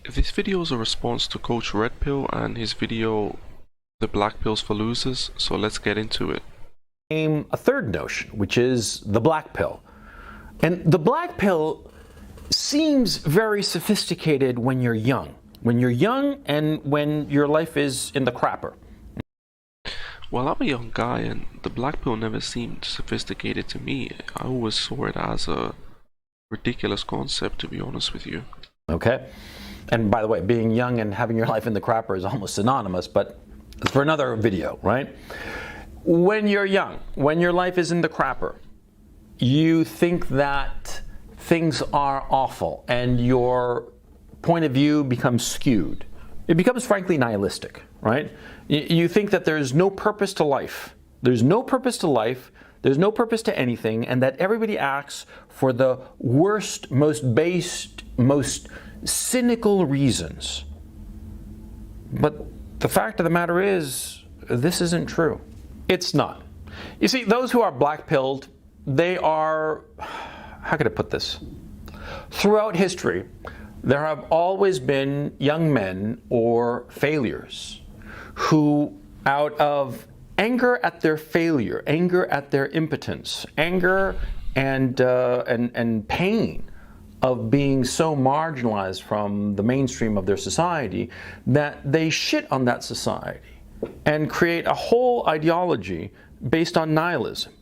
This video is a response to Coach Red Pill and his video, The Black Pills for Losers, so let's get into it. A third notion, which is the black pill. And the black pill seems very sophisticated when you're young. When you're young and when your life is in the crapper. Well, I'm a young guy and the black pill never seemed sophisticated to me. I always saw it as a ridiculous concept, to be honest with you. Okay? And by the way, being young and having your life in the crapper is almost synonymous, but it's for another video, right? When you're young, when your life is in the crapper, you think that things are awful and your point of view becomes skewed. It becomes frankly nihilistic, right? You think that there's no purpose to life. There's no purpose to life. There's no purpose to anything, and that everybody acts for the worst, most based, most cynical reasons. But the fact of the matter is, this isn't true. It's not. You see, those who are black-pilled, they are, how could I put this? Throughout history, there have always been young men or failures who, out of anger at their failure, anger at their impotence, anger and pain of being so marginalized from the mainstream of their society, that they shit on that society and create a whole ideology based on nihilism.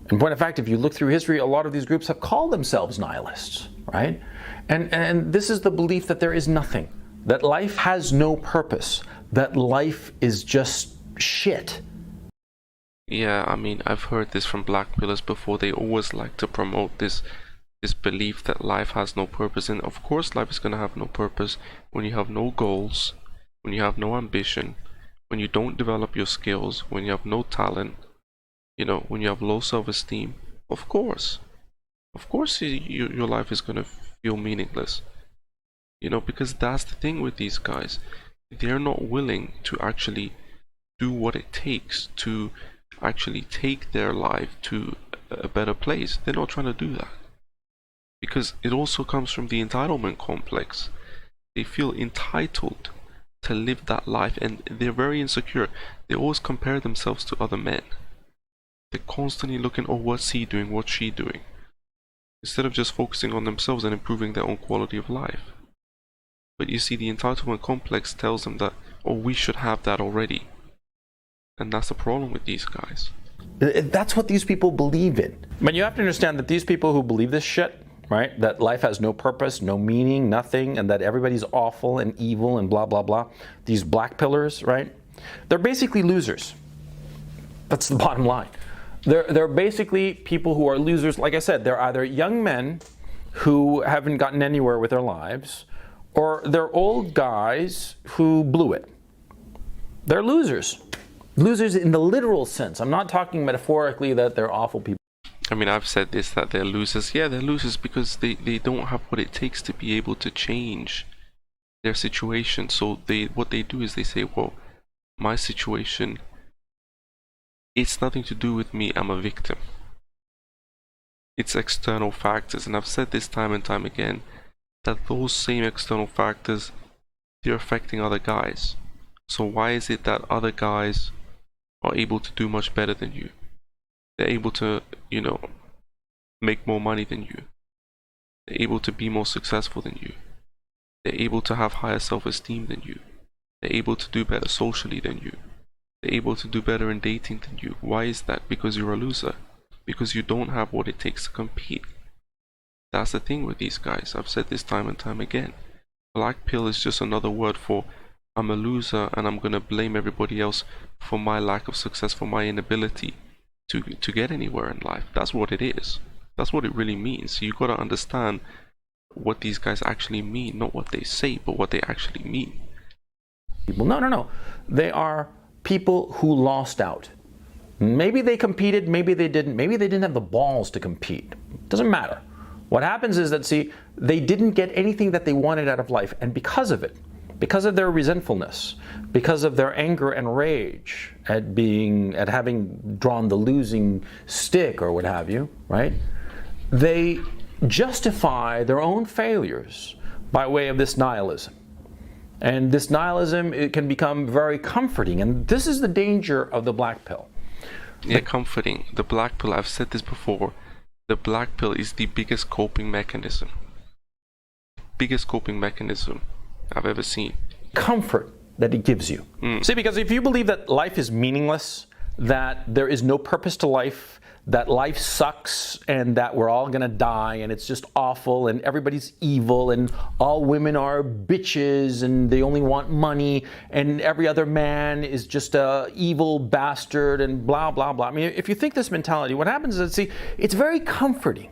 In point of fact, if you look through history, a lot of these groups have called themselves nihilists, right? And this is the belief that there is nothing, that life has no purpose, that life is just shit. Yeah, I mean, I've heard this from black pillars before. They always like to promote this belief that life has no purpose, and of course life is going to have no purpose when you have no goals, when you have no ambition, when you don't develop your skills, when you have no talent, you know, when you have low self-esteem. Of course your life is going to feel meaningless, you know, because that's the thing with these guys. They're not willing to actually do what it takes to actually take their life to a better place. They're not trying to do that, because it also comes from the entitlement complex. They feel entitled to live that life, and they're very insecure. They always compare themselves to other men. They're constantly looking, oh, what's he doing, what's she doing, instead of just focusing on themselves and improving their own quality of life. But you see, the entitlement complex tells them that, oh, we should have that already. And that's the problem with these guys. That's what these people believe in. But you have to understand that these people who believe this shit, right, that life has no purpose, no meaning, nothing, and that everybody's awful and evil and blah, blah, blah, these black pillars, right, they're basically losers. That's the bottom line. They're basically people who are losers. Like I said, they're either young men who haven't gotten anywhere with their lives, or they're old guys who blew it. They're losers. Losers in the literal sense. I'm not talking metaphorically that they're awful people. I mean, I've said this, that they're losers. Yeah, they're losers because they don't have what it takes to be able to change their situation. So what they do is they say, well, my situation, it's nothing to do with me, I'm a victim. It's external factors. And I've said this time and time again, that those same external factors, they're affecting other guys. So why is it that other guys are able to do much better than you? They're able to, you know, make more money than you. They're able to be more successful than you. They're able to have higher self-esteem than you. They're able to do better socially than you. They're able to do better in dating than you. Why is that? Because you're a loser. Because you don't have what it takes to compete. That's the thing with these guys. I've said this time and time again. Black pill is just another word for I'm a loser and I'm gonna blame everybody else for my lack of success, for my inability to get anywhere in life. That's what it is. That's what it really means. You gotta understand what these guys actually mean, not what they say, but what they actually mean. No. They are people who lost out. Maybe they competed, maybe they didn't. Maybe they didn't have the balls to compete. Doesn't matter. What happens is that, see, they didn't get anything that they wanted out of life, and because of it, because of their resentfulness, because of their anger and rage at having drawn the losing stick or what have you, right? They justify their own failures by way of this nihilism. And this nihilism, it can become very comforting. And this is the danger of the black pill. Yeah, comforting. The black pill, I've said this before, the black pill is the biggest coping mechanism. Biggest coping mechanism I've ever seen. Comfort that it gives you. See, because if you believe that life is meaningless, that there is no purpose to life, that life sucks, and that we're all gonna die, and it's just awful, and everybody's evil, and all women are bitches, and they only want money, and every other man is just a evil bastard, and blah, blah, blah. I mean, if you think this mentality, what happens is, see, it's very comforting,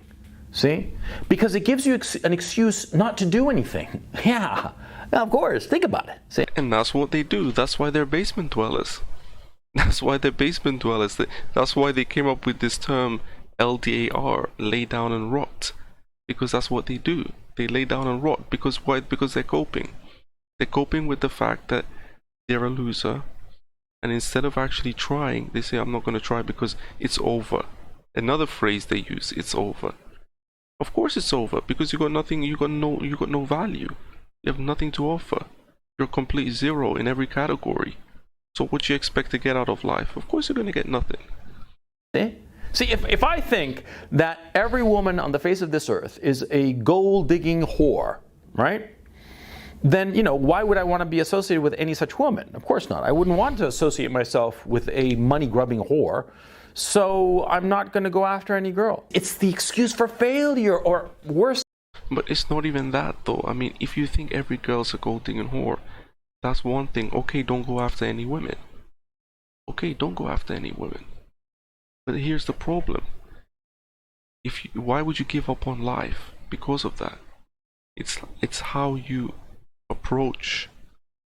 see? Because it gives you an excuse not to do anything. Yeah, of course, think about it. See? And that's what they do. That's why they're basement dwellers. That's why they're basement dwellers. That's why they came up with this term LDAR, lay down and rot. Because that's what they do. They lay down and rot. Because why? Because they're coping. They're coping with the fact that they're a loser. And instead of actually trying, they say, I'm not going to try because it's over. Another phrase they use, it's over. Of course it's over, because you got nothing, you got no value. You have nothing to offer. You're a complete zero in every category. So what you expect to get out of life? Of course you're going to get nothing. See, if I think that every woman on the face of this earth is a gold-digging whore, right? Then, why would I want to be associated with any such woman? Of course not. I wouldn't want to associate myself with a money-grubbing whore. So I'm not going to go after any girl. It's the excuse for failure, or worse. But it's not even that, though. I mean, if you think every girl's a gold-digging whore, that's one thing. Okay, don't go after any women. Okay, don't go after any women. But here's the problem. Why would you give up on life because of that? It's how you approach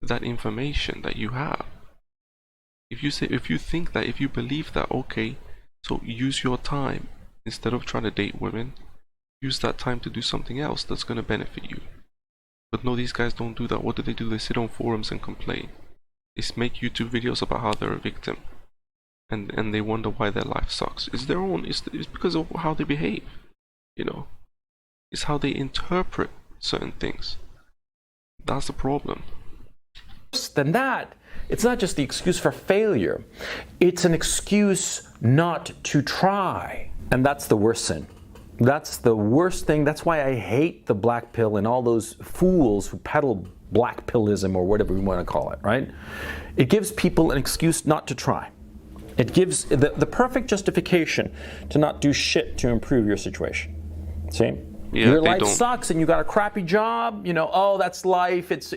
that information that you have. If you think that, if you believe that, okay, so use your time instead of trying to date women. Use that time to do something else that's going to benefit you. But no, these guys don't do that. What do? They sit on forums and complain. They make YouTube videos about how they're a victim, and they wonder why their life sucks. It's their own. It's because of how they behave. It's how they interpret certain things. That's the problem. Worse than that, it's not just the excuse for failure. It's an excuse not to try, and that's the worst sin. That's the worst thing. That's why I hate the black pill and all those fools who peddle black pillism, or whatever we want to call it, right? It gives people an excuse not to try. It gives the perfect justification to not do shit to improve your situation. See? Yeah, your life sucks and you got a crappy job, oh, that's life. It's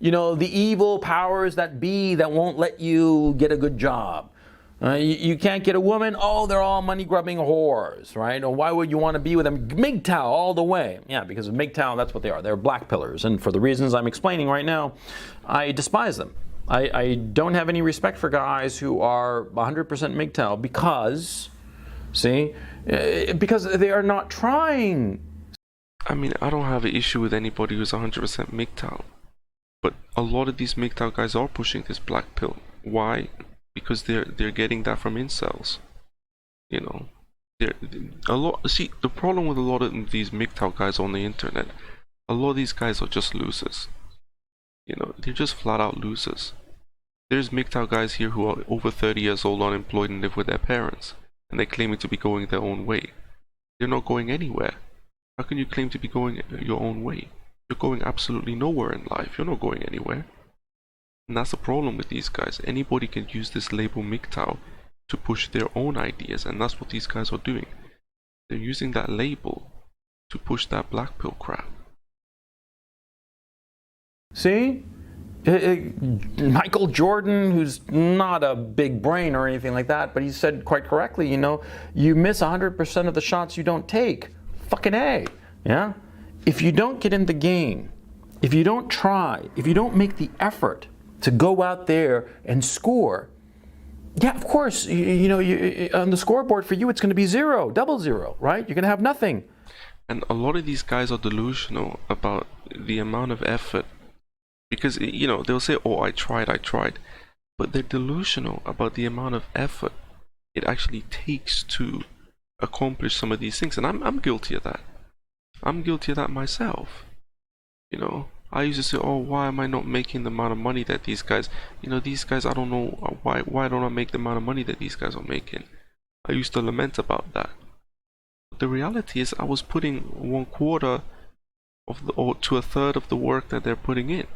the evil powers that be that won't let you get a good job. You can't get a woman. Oh, they're all money-grubbing whores, right? Or why would you want to be with them? MGTOW all the way. Yeah, because of MGTOW, that's what they are. They're black pillars. And for the reasons I'm explaining right now, I despise them. I don't have any respect for guys who are 100% MGTOW because they are not trying. I mean, I don't have an issue with anybody who's 100% MGTOW. But a lot of these MGTOW guys are pushing this black pill. Why? Because they're getting that from incels, a lot. See, the problem with a lot of these MGTOW guys on the internet, a lot of these guys are just losers. They're just flat out losers. There's MGTOW guys here who are over 30 years old, unemployed, and live with their parents, and they claim to be going their own way. They're not going anywhere. How can you claim to be going your own way? You're going absolutely nowhere in life. You're not going anywhere. And that's the problem with these guys. Anybody can use this label MGTOW to push their own ideas, and that's what these guys are doing. They're using that label to push that black pill crap. See? Michael Jordan, who's not a big brain or anything like that, but he said quite correctly, you miss 100% of the shots you don't take. Fucking A. Yeah? If you don't get in the game, if you don't try, if you don't make the effort to go out there and score, yeah, of course, on the scoreboard for you, it's going to be 0, double 0, right? You're going to have nothing. And a lot of these guys are delusional about the amount of effort. Because, they'll say, oh, I tried. But they're delusional about the amount of effort it actually takes to accomplish some of these things. And I'm guilty of that. I'm guilty of that myself. I used to say, oh, why am I not making the amount of money that these guys, these guys, I don't know, why don't I make the amount of money that these guys are making? I used to lament about that. But the reality is I was putting 1/4 of or to a third of the work that they're putting in,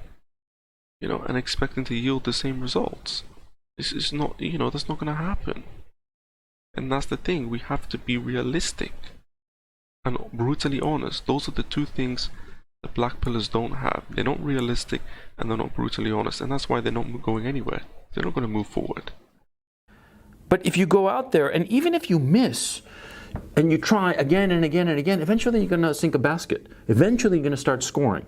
and expecting to yield the same results. This is not, that's not going to happen. And that's the thing, we have to be realistic and brutally honest. Those are the two things the black pillars don't have. They're not realistic and they're not brutally honest, and that's why they're not going anywhere. They're not going to move forward. But if you go out there, and even if you miss, and you try again and again and again, eventually you're going to sink a basket. Eventually you're going to start scoring.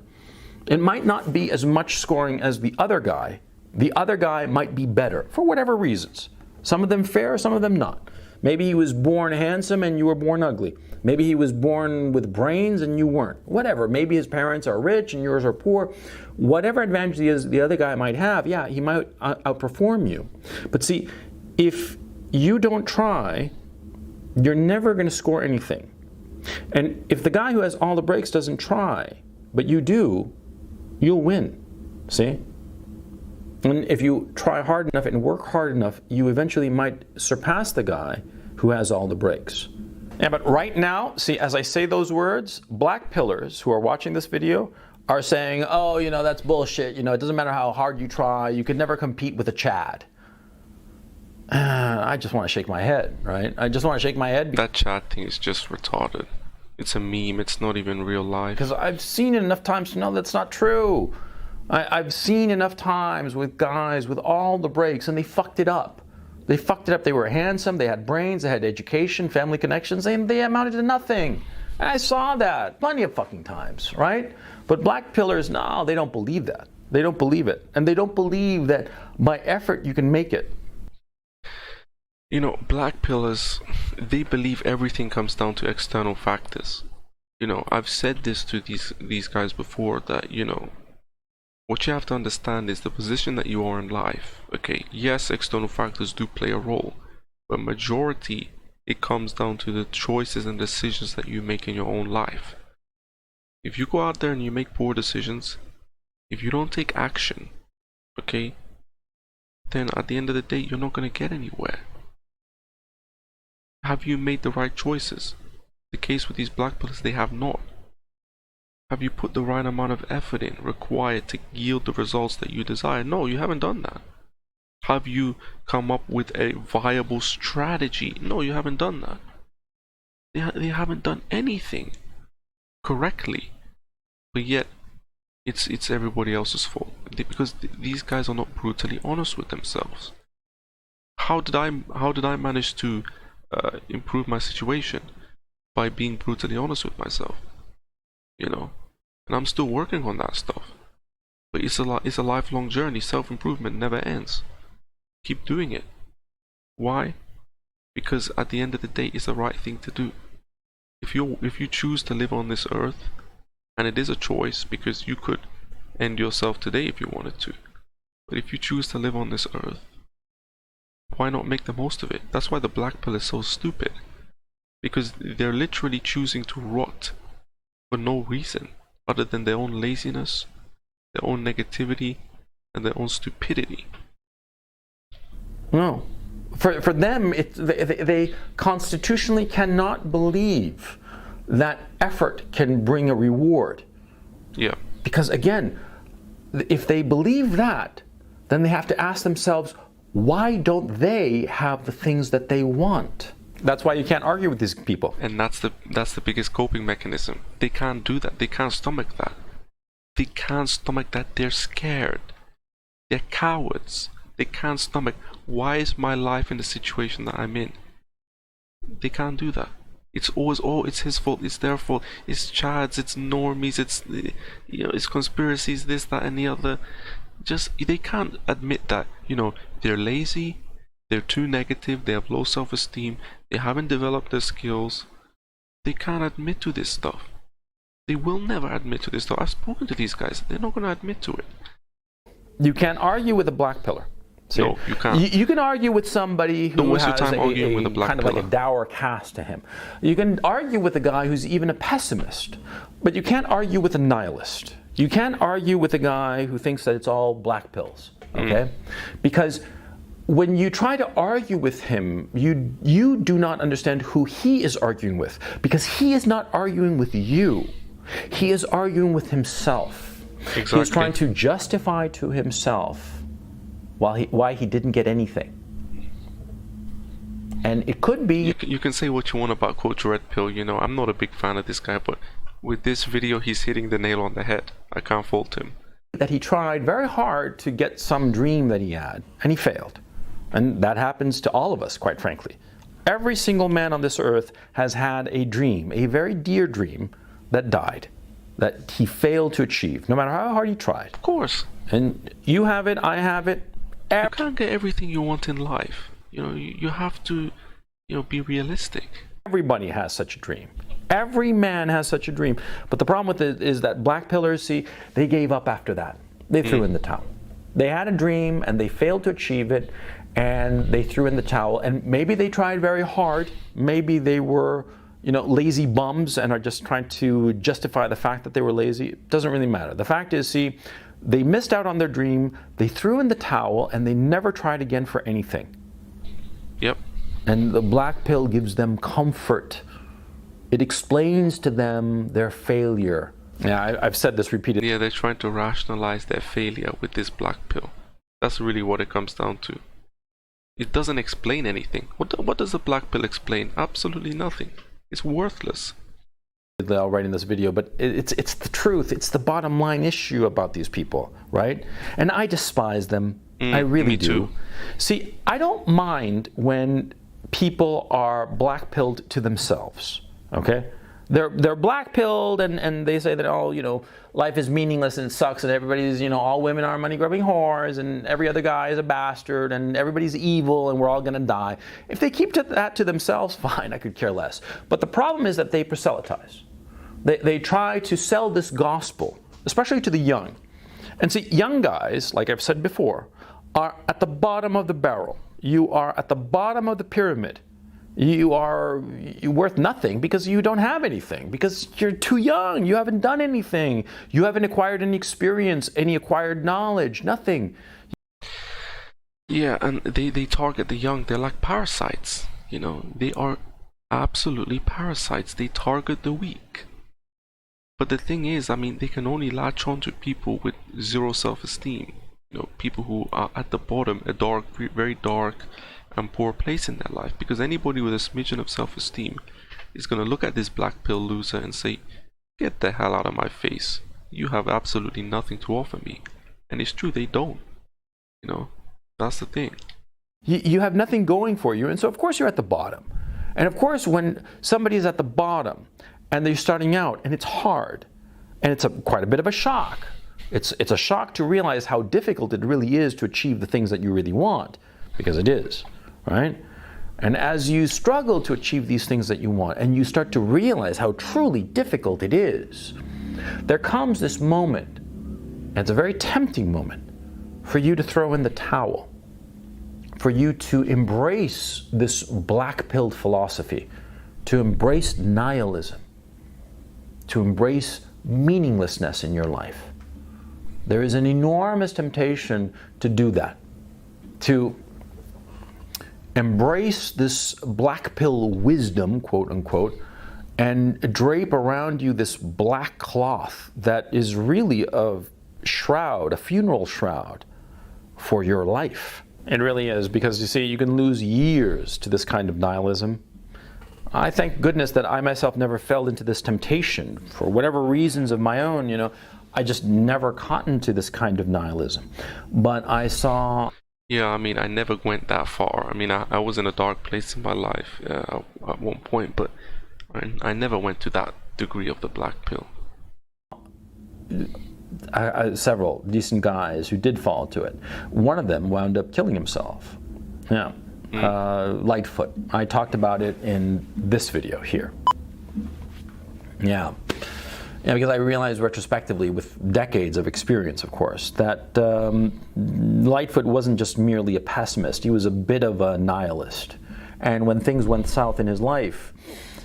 It might not be as much scoring as the other guy. The other guy might be better for whatever reasons. Some of them fair, some of them not. Maybe he was born handsome and you were born ugly. Maybe he was born with brains and you weren't. Whatever. Maybe his parents are rich and yours are poor. Whatever advantage the other guy might have, yeah, he might outperform you. But see, if you don't try, you're never going to score anything. And if the guy who has all the breaks doesn't try, but you do, you'll win. See? And if you try hard enough and work hard enough, you eventually might surpass the guy who has all the breaks. Yeah, but right now, see, as I say those words, black pillars who are watching this video are saying, oh, that's bullshit. It doesn't matter how hard you try. You could never compete with a Chad. I just want to shake my head, right? I just want to shake my head. That Chad thing is just retarded. It's a meme. It's not even real life. Because I've seen it enough times to know that's not true. I've seen enough times with guys with all the breaks, and they fucked it up. They fucked it up. They were handsome, they had brains, they had education, family connections, and they amounted to nothing. And I saw that plenty of fucking times, right? But black pillars, no, they don't believe that. They don't believe it. And they don't believe that by effort you can make it. Black pillars, they believe everything comes down to external factors. I've said this to these guys before, that, what you have to understand is the position that you are in life. Okay, yes, external factors do play a role, but majority, it comes down to the choices and decisions that you make in your own life. If you go out there and you make poor decisions, if you don't take action, okay, then at the end of the day, you're not going to get anywhere. Have you made the right choices? The case with these black pillars, they have not. Have you put the right amount of effort in required to yield the results that you desire? No, you haven't done that. Have you come up with a viable strategy? No, you haven't done that. They haven't done anything correctly, but yet it's everybody else's fault, because these guys are not brutally honest with themselves. How did I manage to improve my situation? By being brutally honest with myself, and I'm still working on that stuff. But it's a lifelong journey. Self-improvement never ends. Keep doing it. Why? Because at the end of the day, it's the right thing to do. If you choose to live on this earth, and it is a choice, because you could end yourself today if you wanted to, but if you choose to live on this earth, why not make the most of it? That's why the black pill is so stupid, because they're literally choosing to rot for no reason other than their own laziness, their own negativity, and their own stupidity. No. For them, they constitutionally cannot believe that effort can bring a reward. Yeah. Because again, if they believe that, then they have to ask themselves, why don't they have the things that they want? That's why you can't argue with these people. And that's the biggest coping mechanism. They can't do that. They can't stomach that. They can't stomach that. They're scared. They're cowards. They can't stomach, why is my life in the situation that I'm in? They can't do that. It's always, oh, it's his fault, it's their fault, it's Chads, it's normies, it's conspiracies, this, that, and the other. They can't admit that, they're lazy, they're too negative, they have low self-esteem, they haven't developed their skills. They can't admit to this stuff. They will never admit to this stuff. I've spoken to these guys, they're not going to admit to it. You can't argue with a black pillar. See, no, you can't. You can argue with somebody who has a kind of like a dour cast to him. You can argue with a guy who's even a pessimist, but you can't argue with a nihilist. You can't argue with a guy who thinks that it's all black pills, okay? Because when you try to argue with him, you do not understand who he is arguing with, because he is not arguing with you. He is arguing with himself. Exactly. He is trying to justify to himself why he didn't get anything. And it could be... You can say what you want about Coach Red Pill, you know, I'm not a big fan of this guy, but with this video, he's hitting the nail on the head. I can't fault him. That he tried very hard to get some dream that he had, and he failed. And that happens to all of us, quite frankly. Every single man on this earth has had a dream, a very dear dream, that died, that he failed to achieve, no matter how hard he tried. Of course. And you have it, I have it. You can't get everything you want in life. You know, you have to, you know, be realistic. Everybody has such a dream. Every man has such a dream. But the problem with it is that black pillars, see, they gave up after that. They threw in the towel. They had a dream and they failed to achieve it, and they threw in the towel. And maybe they tried very hard. Maybe they were, you know, lazy bums and are just trying to justify the fact that they were lazy. It doesn't really matter. The fact is, see, they missed out on their dream, they threw in the towel, and they never tried again for anything. Yep. And the black pill gives them comfort. It explains to them their failure. Yeah, I've said this repeatedly. Yeah, they're trying to rationalize their failure with this black pill. That's really what it comes down to. It doesn't explain anything. What does the black pill explain? Absolutely nothing. It's worthless. Already in this video, but it's the truth. It's the bottom line issue about these people, right? And I despise them. I really do. Too. See, I don't mind when people are black-pilled to themselves, okay? They're black-pilled and they say that, oh, you know, life is meaningless and it sucks and everybody's, you know, all women are money-grubbing whores and every other guy is a bastard and everybody's evil and we're all gonna die. If they keep that to themselves, fine, I could care less. But the problem is that they proselytize. They try to sell this gospel, especially to the young. And see, young guys, like I've said before, are at the bottom of the barrel. You are at the bottom of the pyramid. You're worth nothing because you don't have anything, because you're too young. You haven't done anything. You haven't acquired any experience, any acquired knowledge, nothing. Yeah, and they target the young. They're like parasites. You know, they are absolutely parasites. They target the weak. But the thing is, I mean, they can only latch on to people with zero self-esteem. You know, people who are at the bottom, a dark, very dark and poor place in their life. Because anybody with a smidgen of self-esteem is going to look at this black pill loser and say, get the hell out of my face. You have absolutely nothing to offer me. And it's true, they don't. You know, that's the thing. You have nothing going for you, and so of course you're at the bottom. And of course when somebody is at the bottom and they're starting out and it's hard and it's quite a bit of a shock. It's a shock to realize how difficult it really is to achieve the things that you really want, because it is, right? And as you struggle to achieve these things that you want and you start to realize how truly difficult it is, there comes this moment, and it's a very tempting moment, for you to throw in the towel, for you to embrace this black-pilled philosophy, to embrace nihilism, to embrace meaninglessness in your life. There is an enormous temptation to do that, to embrace this black pill wisdom, quote unquote, and drape around you this black cloth that is really a shroud, a funeral shroud for your life. It really is, because you see, you can lose years to this kind of nihilism. I thank goodness that I myself never fell into this temptation. For whatever reasons of my own, you know, I just never caught into this kind of nihilism. But I saw... Yeah, I mean, I never went that far. I mean, I was in a dark place in my life at one point, but I never went to that degree of the black pill. Several decent guys who did fall to it. One of them wound up killing himself. Yeah. Lightfoot. I talked about it in this video here. Yeah. Yeah, because I realized retrospectively, with decades of experience, of course, that Lightfoot wasn't just merely a pessimist. He was a bit of a nihilist. And when things went south in his life,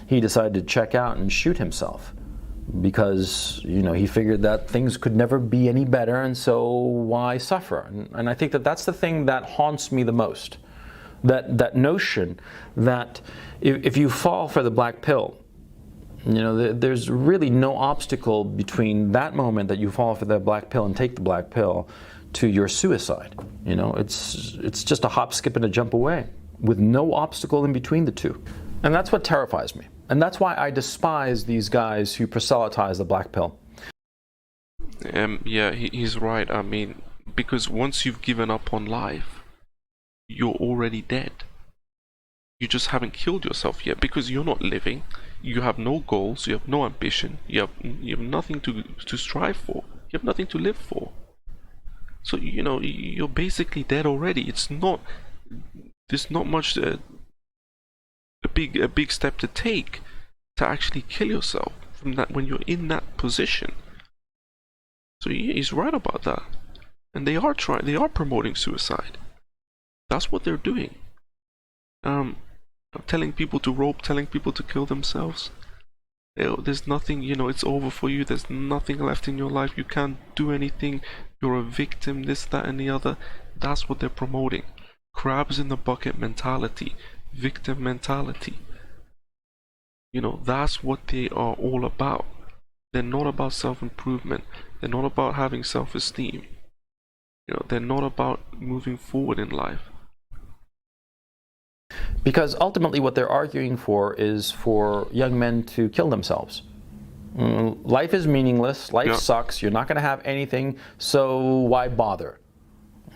he decided to check out and shoot himself. because, you know, he figured that things could never be any better, and so why suffer? And I think that that's the thing that haunts me the most. That notion that if you fall for the black pill, you know, there's really no obstacle between that moment that you fall for the black pill and take the black pill to your suicide. You know, it's just a hop, skip, and a jump away, with no obstacle in between the two. And that's what terrifies me. And that's why I despise these guys who proselytize the black pill. Yeah, he's right. I mean, because once you've given up on life, you're already dead. You just haven't killed yourself yet, because you're not living. You have no goals. You have no ambition. You have nothing to strive for. You have nothing to live for. So, you know, you're basically dead already. There's not much a big step to take to actually kill yourself from that when you're in that position. So he's right about that, and they are promoting suicide. That's what they're doing. Telling people to rope, telling people to kill themselves. There's nothing, you know, it's over for you. There's nothing left in your life. You can't do anything. You're a victim, this, that, and the other. That's what they're promoting. Crabs in the bucket mentality, victim mentality. You know, that's what they are all about. They're not about self-improvement. They're not about having self-esteem. You know, they're not about moving forward in life. Because ultimately what they're arguing for is for young men to kill themselves. Life is meaningless, life sucks, you're not going to have anything, so why bother?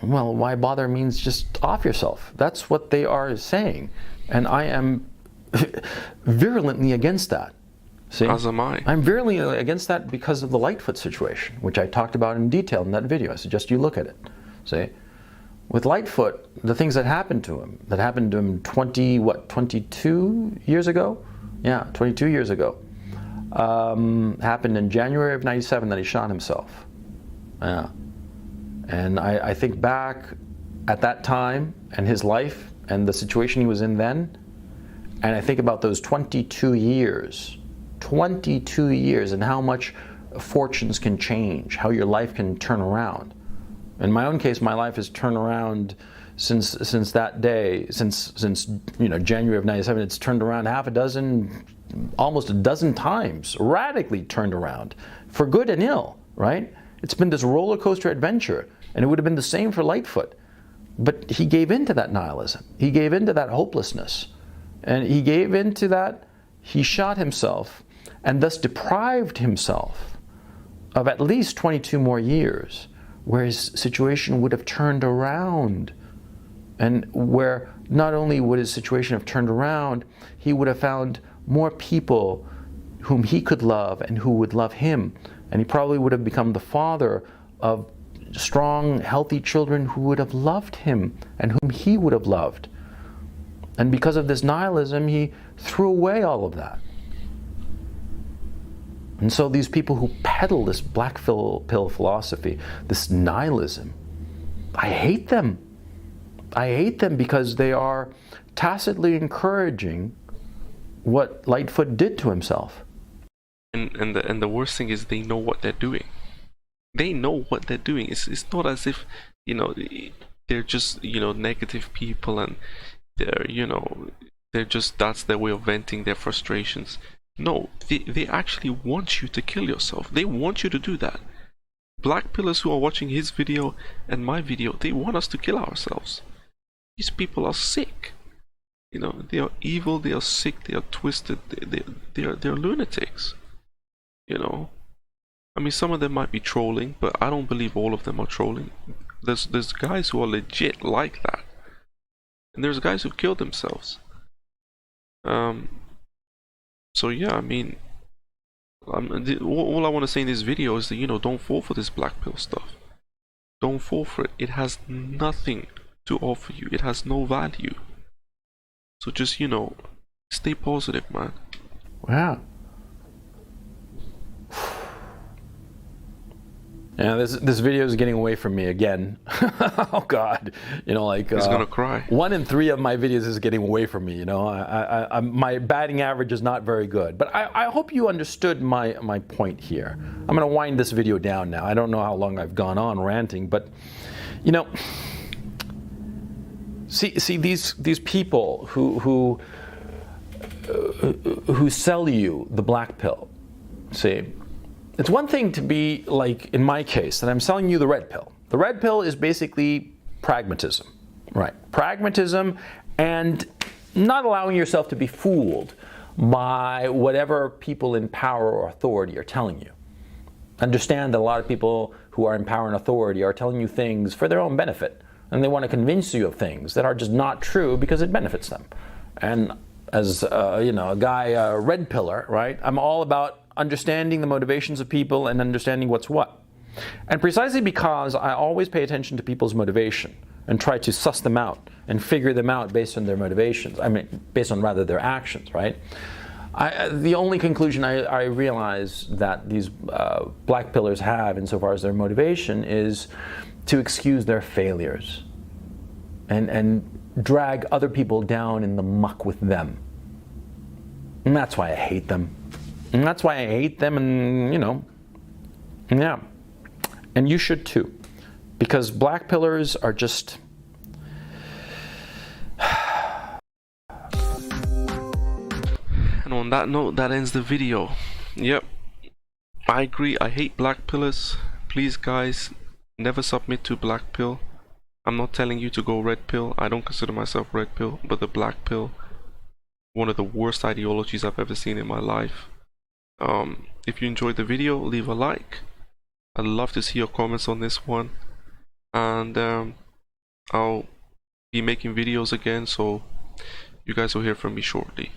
Well, why bother means just off yourself. That's what they are saying. And I am virulently against that. See? As am I. I'm virulently against that because of the Lightfoot situation, which I talked about in detail in that video. I suggest you look at it. See? With Lightfoot, the things that happened to him 22 years ago? Yeah, 22 years ago. Happened in January of '97 that he shot himself. Yeah. And I think back at that time and his life and the situation he was in then, and I think about those 22 years and how much fortunes can change, how your life can turn around. In my own case, my life has turned around since that day, since you know, January of '97. It's turned around almost a dozen times, radically turned around, for good and ill, right? It's been this roller coaster adventure, and it would have been the same for Lightfoot. But he gave into that nihilism. He gave into that hopelessness. And he gave into that, he shot himself, and thus deprived himself of at least 22 more years, where his situation would have turned around, and where not only would his situation have turned around, he would have found more people whom he could love and who would love him, and he probably would have become the father of strong, healthy children who would have loved him and whom he would have loved. And because of this nihilism, he threw away all of that. And so these people who peddle this black pill philosophy, this nihilism, I hate them. I hate them because they are tacitly encouraging what Lightfoot did to himself. And the worst thing is they know what they're doing. They know what they're doing. It's not as if, you know, they're just, you know, negative people and they're, you know, that's their way of venting their frustrations. No, they actually want you to kill yourself. They want you to do that. Black pillars who are watching his video and my video, they want us to kill ourselves. These people are sick. You know, they are evil, they are sick, they are twisted, they're lunatics. You know? I mean, some of them might be trolling, but I don't believe all of them are trolling. There's guys who are legit like that. And there's guys who've killed themselves. So yeah, I mean, all I want to say in this video is that, you know, don't fall for this black pill stuff. Don't fall for it. It has nothing to offer you. It has no value. So just, you know, stay positive, man. Wow. Yeah, this video is getting away from me again. Oh God, you know, like He's gonna cry. 1 in 3 of my videos is getting away from me. You know, my batting average is not very good. But I hope you understood my point here. I'm gonna wind this video down now. I don't know how long I've gone on ranting, but you know, see these people who sell you the black pill. See. It's one thing to be like, in my case, that I'm selling you the red pill. The red pill is basically pragmatism, right? Pragmatism and not allowing yourself to be fooled by whatever people in power or authority are telling you. Understand that a lot of people who are in power and authority are telling you things for their own benefit, and they want to convince you of things that are just not true because it benefits them. And as you know, a guy, red pillar, right? I'm all about understanding the motivations of people and understanding what's what. And precisely because I always pay attention to people's motivation and try to suss them out and figure them out based on their motivations, I mean, based on rather their actions, right? The only conclusion I realize that these black pillars have insofar as their motivation is to excuse their failures and drag other people down in the muck with them. And that's why I hate them. And that's why I hate them, and you know, yeah. And you should too. Because black pillars are just... And on that note, that ends the video. Yep, I agree, I hate black pillars. Please guys, never submit to black pill. I'm not telling you to go red pill. I don't consider myself red pill, but the black pill, one of the worst ideologies I've ever seen in my life. If you enjoyed the video, leave a like. I'd love to see your comments on this one, and I'll be making videos again, so you guys will hear from me shortly.